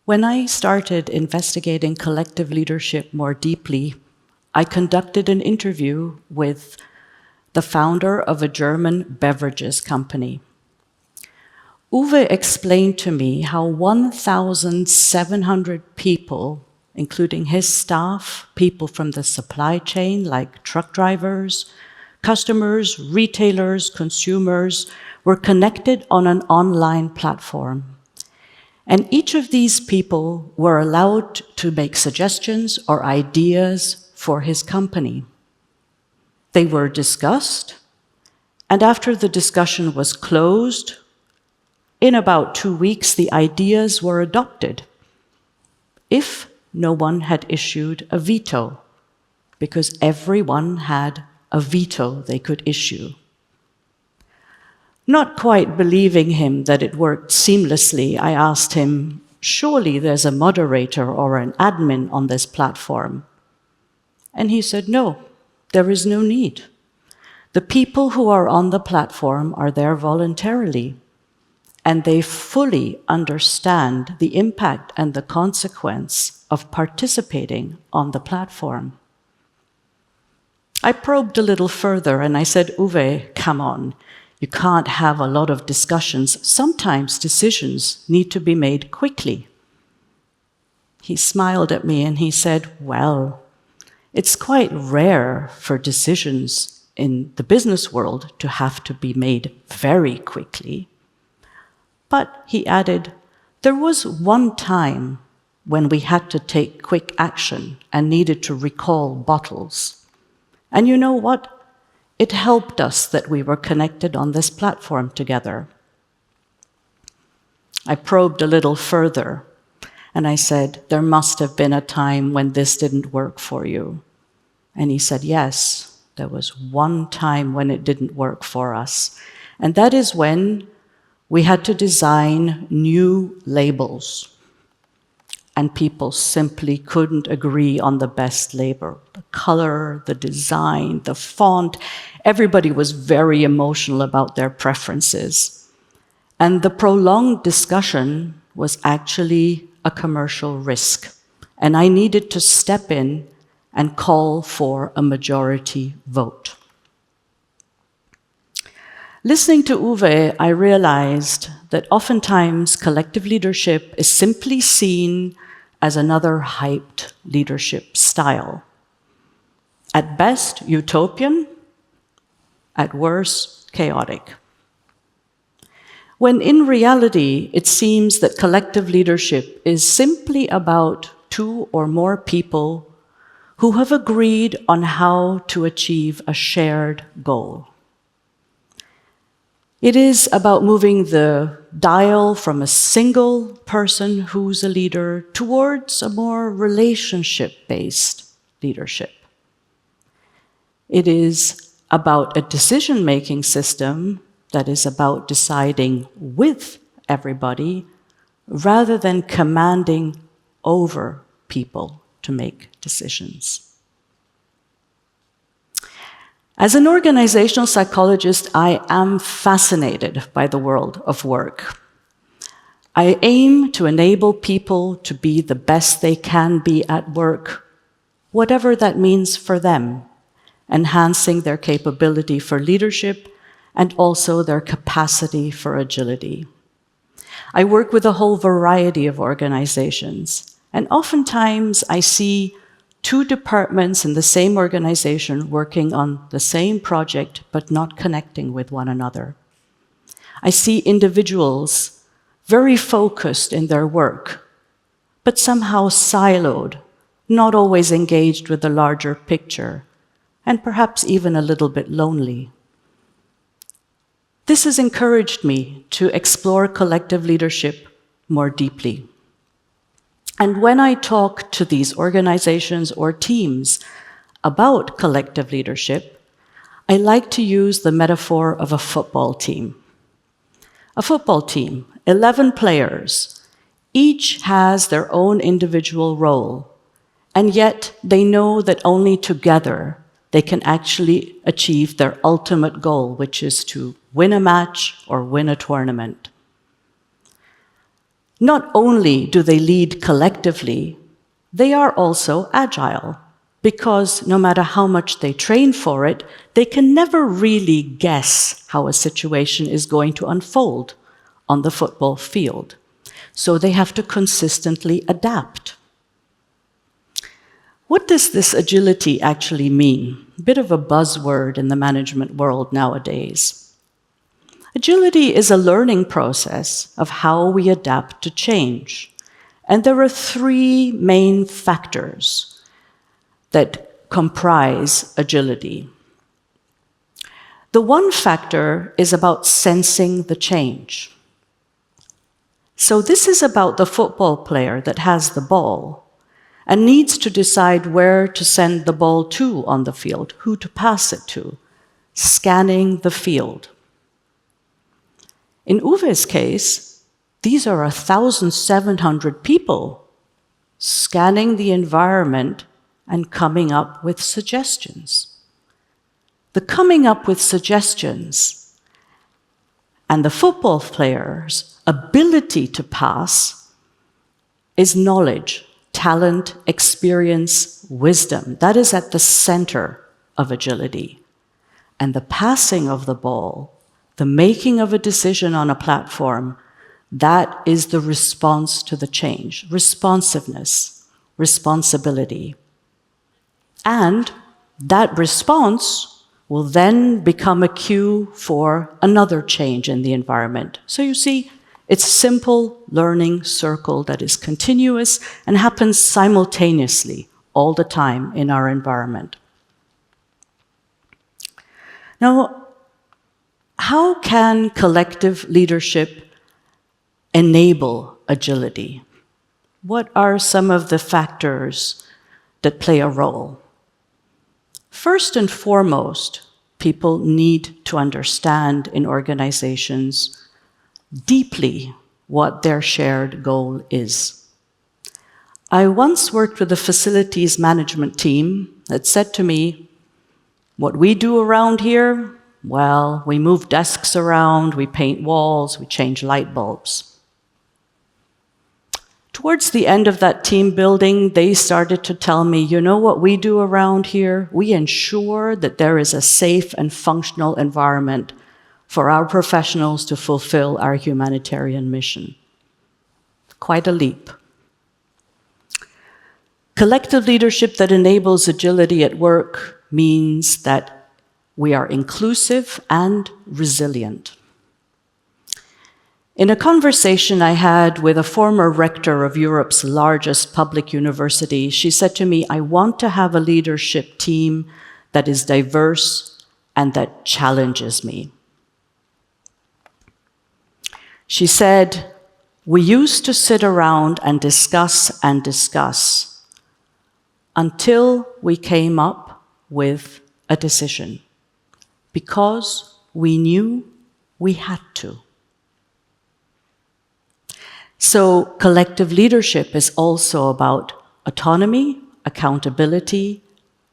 When I started investigating collective leadership more deeply, I conducted an interview with the founder of a German beverages company. Uwe explained to me how 1,700 people, including his staff, people from the supply chain like truck drivers, customers, retailers, consumers, were connected on an online platform. And each of these people were allowed to make suggestions or ideas for his company. They were discussed, and after the discussion was closed, in about 2 weeks, the ideas were adopted, if no one had issued a veto, because everyone had a veto they could issue. Not quite believing him that it worked seamlessly, I asked him, surely there's a moderator or an admin on this platform. And he said, no, there is no need. The people who are on the platform are there voluntarily, and they fully understand the impact and the consequence of participating on the platform. I probed a little further and I said, Uwe, come on. You can't have a lot of discussions. Sometimes decisions need to be made quickly. He smiled at me and he said, well, it's quite rare for decisions in the business world to have to be made very quickly. But, he added, there was one time when we had to take quick action and needed to recall bottles. And you know what? It helped us that we were connected on this platform together. I probed a little further, and I said, there must have been a time when this didn't work for you. And he said, yes, there was one time when it didn't work for us. And that is when we had to design new labels, and people simply couldn't agree on the best label. The color, the design, the font, everybody was very emotional about their preferences. And the prolonged discussion was actually a commercial risk, and I needed to step in and call for a majority vote. Listening to Uwe, I realized that oftentimes collective leadership is simply seen as another hyped leadership style. At best, utopian, at worst, chaotic. When in reality, it seems that collective leadership is simply about 2 or more people who have agreed on how to achieve a shared goal. It is about moving the dial from a single person who's a leader towards a more relationship-based leadership. It is about a decision-making system that is about deciding with everybody rather than commanding over people to make decisions. As an organizational psychologist, I am fascinated by the world of work. I aim to enable people to be the best they can be at work, whatever that means for them, enhancing their capability for leadership and also their capacity for agility. I work with a whole variety of organizations, and oftentimes I see 2 departments in the same organization working on the same project but not connecting with one another. I see individuals very focused in their work, but somehow siloed, not always engaged with the larger picture, and perhaps even a little bit lonely. This has encouraged me to explore collective leadership more deeply. And when I talk to these organizations or teams about collective leadership, I like to use the metaphor of a football team. A football team, 11 players, each has their own individual role, and yet they know that only together they can actually achieve their ultimate goal, which is to win a match or win a tournament. Not only do they lead collectively, they are also agile, because no matter how much they train for it, they can never really guess how a situation is going to unfold on the football field. So they have to consistently adapt. What does this agility actually mean? A bit of a buzzword in the management world nowadays. Agility is a learning process of how we adapt to change. And there are three main factors that comprise agility. The one factor is about sensing the change. So this is about the football player that has the ball and needs to decide where to send the ball to on the field, who to pass it to, scanning the field. In Uwe's case, these are 1,700 people scanning the environment and coming up with suggestions. The coming up with suggestions and the football player's ability to pass is knowledge, talent, experience, wisdom. That is at the center of agility. And the passing of the ball, the making of a decision on a platform, that is the response to the change. Responsiveness, responsibility. And that response will then become a cue for another change in the environment. So you see, it's a simple learning circle that is continuous and happens simultaneously all the time in our environment. Now, how can collective leadership enable agility? What are some of the factors that play a role? First and foremost, people need to understand in organizations deeply what their shared goal is. I once worked with a facilities management team that said to me, what we do around here, well, we move desks around, we paint walls, we change light bulbs. Towards the end of that team building, they started to tell me, you know what we do around here? We ensure that there is a safe and functional environment for our professionals to fulfill our humanitarian mission. Quite a leap. Collective leadership that enables agility at work means that we are inclusive and resilient. In a conversation I had with a former rector of Europe's largest public university, she said to me, I want to have a leadership team that is diverse and that challenges me. She said, we used to sit around and discuss until we came up with a decision, because we knew we had to. So collective leadership is also about autonomy, accountability,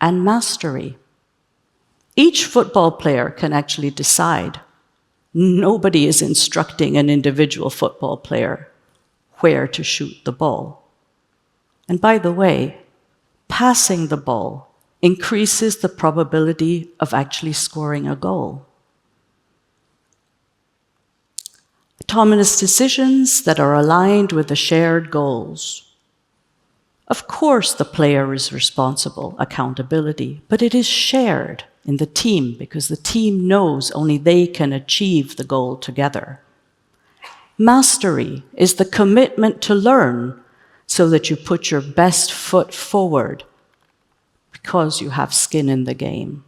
and mastery. Each football player can actually decide. Nobody is instructing an individual football player where to shoot the ball. And by the way, passing the ball increases the probability of actually scoring a goal. Autonomous decisions that are aligned with the shared goals. Of course, the player is responsible, accountability, but it is shared in the team because the team knows only they can achieve the goal together. Mastery is the commitment to learn so that you put your best foot forward because you have skin in the game.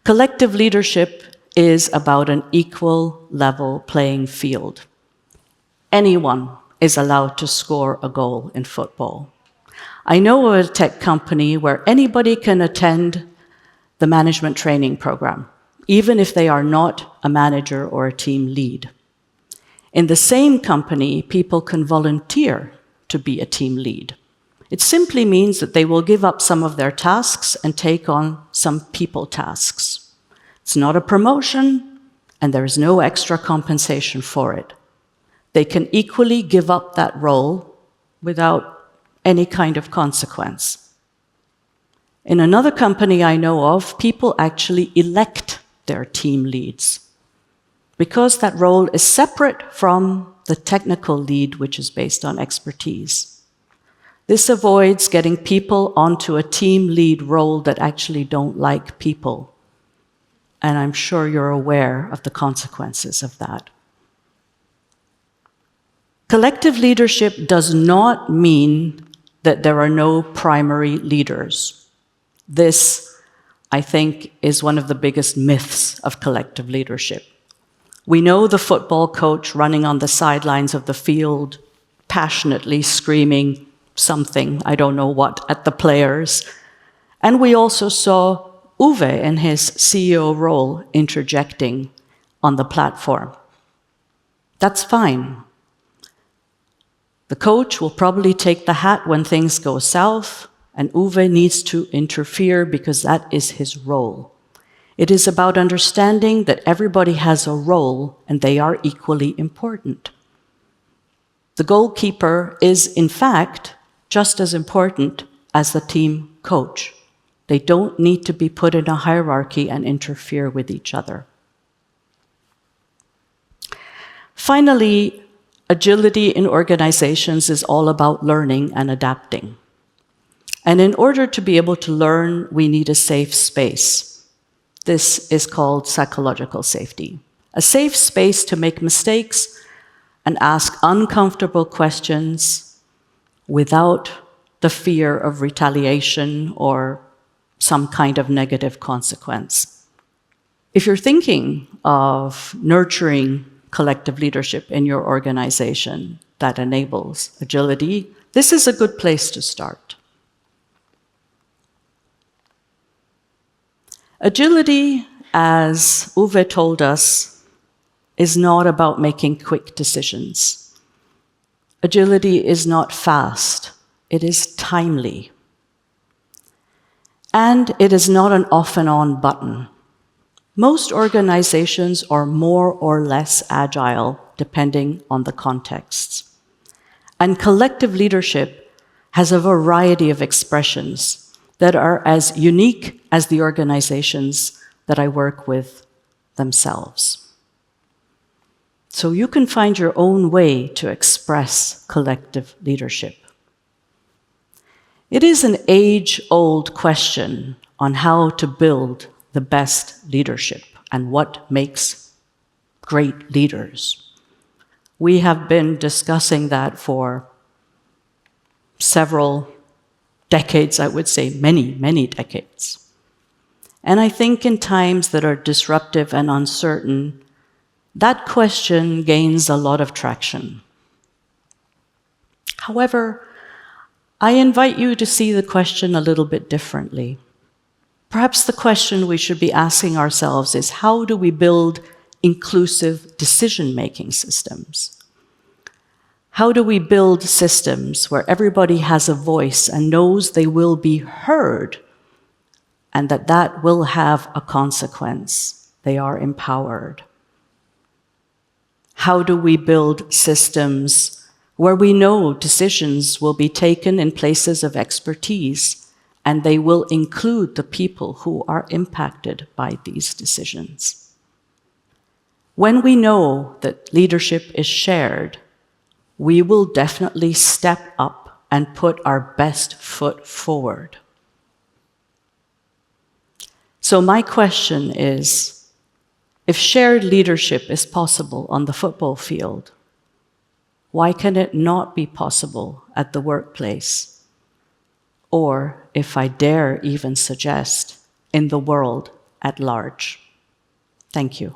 Collective leadership is about an equal level playing field. Anyone is allowed to score a goal in football. I know of a tech company where anybody can attend the management training program, even if they are not a manager or a team lead. In the same company, people can volunteer to be a team lead. It simply means that they will give up some of their tasks and take on some people tasks. It's not a promotion, and there is no extra compensation for it. they can equally give up that role without any kind of consequence. In another company I know of, people actually elect their team leads because that role is separate from the technical lead, which is based on expertise. This avoids getting people onto a team lead role that actually don't like people. And I'm sure you're aware of the consequences of that. Collective leadership does not mean that there are no primary leaders. This, I think, is one of the biggest myths of collective leadership. We know the football coach running on the sidelines of the field, passionately screaming something, I don't know what, at the players. And we also saw Uwe in his CEO role interjecting on the platform. That's fine. The coach will probably take the hat when things go south, and Uwe needs to interfere because that is his role. It is about understanding that everybody has a role and they are equally important. The goalkeeper is, in fact, just as important as the team coach. They don't need to be put in a hierarchy and interfere with each other. Finally, agility in organizations is all about learning and adapting. And in order to be able to learn, we need a safe space. This is called psychological safety. A safe space to make mistakes and ask uncomfortable questions without the fear of retaliation or some kind of negative consequence. If you're thinking of nurturing collective leadership in your organization that enables agility, this is a good place to start. Agility, as Uwe told us, is not about making quick decisions. Agility is not fast, it is timely. And it is not an off and on button. Most organizations are more or less agile, depending on the contexts. And collective leadership has a variety of expressions that are as unique as the organizations that I work with themselves. So you can find your own way to express collective leadership. It is an age-old question on how to build the best leadership and what makes great leaders. We have been discussing that for several decades, I would say many, many decades. And I think in times that are disruptive and uncertain, that question gains a lot of traction. However, I invite you to see the question a little bit differently. Perhaps the question we should be asking ourselves is, how do we build inclusive decision-making systems? How do we build systems where everybody has a voice and knows they will be heard and that that will have a consequence? They are empowered. How do we build systems where we know decisions will be taken in places of expertise and they will include the people who are impacted by these decisions? When we know that leadership is shared, we will definitely step up and put our best foot forward. So my question is, if shared leadership is possible on the football field, why can it not be possible at the workplace? Or, if I dare even suggest, in the world at large? Thank you.